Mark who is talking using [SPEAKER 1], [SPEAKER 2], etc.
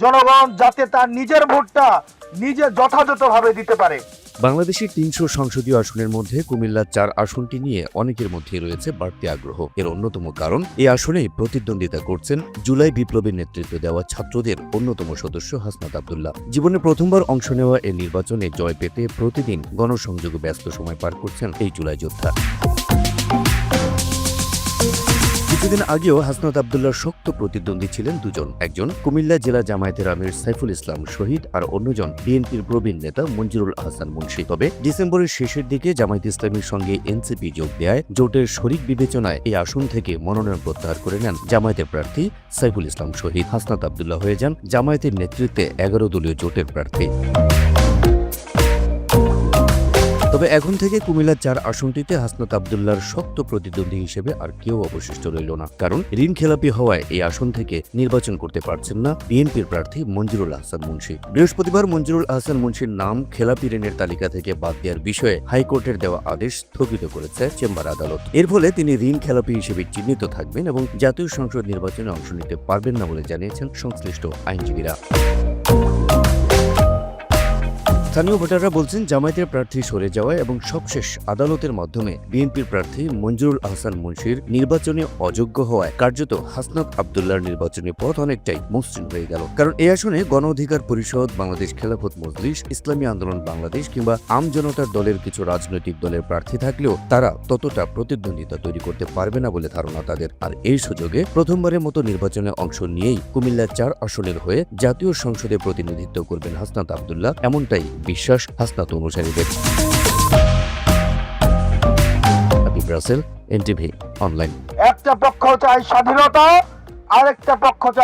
[SPEAKER 1] জনগণ যাতে তার নিজের ভোটটা নিজে যথাযথভাবে দিতে পারে।
[SPEAKER 2] বাংলাদেশের ৩০০ সংসদীয় আসনের মধ্যে কুমিল্লার ৪ আসনটি নিয়ে অনেকের মধ্যে রয়েছে বাড়তি আগ্রহ। এর অন্যতম কারণ এই আসনেই প্রতিদ্বন্দ্বিতা করছেন জুলাই বিপ্লবের নেতৃত্ব দেওয়া ছাত্রদের অন্যতম সদস্য হাসনাত আব্দুল্লাহ। জীবনে প্রথমবার অংশ নেওয়া এই নির্বাচনে জয় পেতে প্রতিদিন গণসংযোগে ব্যস্ত সময় পার করছেন এই জুলাই যোদ্ধা। কিছুদিন আগেও হাসনাত আব্দুল্লাহর শক্ত প্রতিদ্বন্দ্বী ছিলেন দুজন, একজন কুমিল্লা জেলা জামায়াতের আমির সাইফুল ইসলাম শহীদ আর অন্যজন বিএনপির প্রবীণ নেতা মঞ্জুরুল আহসান মুন্সী। তবে ডিসেম্বরের শেষের দিকে জামায়াত ইসলামীর সঙ্গে এনসিপি যোগ দেয় জোটের শরিক বিবেচনায় এই আসন থেকে মনোনয়ন প্রত্যাহার করে নেন জামায়াতের প্রার্থী সাইফুল ইসলাম শহীদ। হাসনাত আব্দুল্লাহ হয়ে যান জামায়াতের নেতৃত্বে ১১ দলীয় জোটের প্রার্থী। তবে এখন থেকে কুমিল্লার ৪ আসনটিতে হাসনাত আব্দুল্লাহর শক্ত প্রতিদ্বন্দ্বী হিসেবে আর কেউ অবশিষ্ট রইল না, কারণ ঋণ খেলাপি হওয়ায় এই আসন থেকে নির্বাচন করতে পারছেন না বিএনপির প্রার্থী মঞ্জুরুল আহসান মুন্সী। বৃহস্পতিবার মঞ্জুরুল আহসান মুন্সীর নাম খেলাপি ঋণের তালিকা থেকে বাদ দেওয়ার বিষয়ে হাইকোর্টের দেওয়া আদেশ স্থগিত করেছে চেম্বার আদালত। এর ফলে তিনি ঋণ খেলাপি হিসেবে চিহ্নিত থাকবেন এবং জাতীয় সংসদ নির্বাচনে অংশ নিতে পারবেন না বলে জানিয়েছেন সংশ্লিষ্ট আইনজীবীরা। স্থানীয় ভোটাররা বলছেন জামায়াতের প্রার্থী সরে যাওয়ায় এবং সবশেষ আদালতের মাধ্যমে বিএনপির প্রার্থী মঞ্জুরুল আহসান মুন্সীর নির্বাচনে অযোগ্য হওয়ায় কার্যত হাসনাত আব্দুল্লাহর নির্বাচনী পথ অনেকটাই মসৃণ হয়ে গেল। কারণ এই আসনে গণ অধিকার পরিষদ, বাংলাদেশ খেলাফত মজলিস, ইসলামী আন্দোলন বাংলাদেশ কিংবা আম জনতার দলের কিছু রাজনৈতিক দলের প্রার্থী থাকলেও তারা ততটা প্রতিদ্বন্দ্বিতা তৈরি করতে পারবে না বলে ধারণা তাদের। আর এই সুযোগে প্রথমবারের মতো নির্বাচনে অংশ নিয়েই কুমিল্লার ৪ আসনের হয়ে জাতীয় সংসদে প্রতিনিধিত্ব করবেন হাসনাত আব্দুল্লাহ, এমনটাই বিশ্বাস হাসনাত অনুসারীদের। Brussels, NTV online.
[SPEAKER 1] একটা পক্ষ চায় স্বাধীনতা, আরেকটা পক্ষ চায়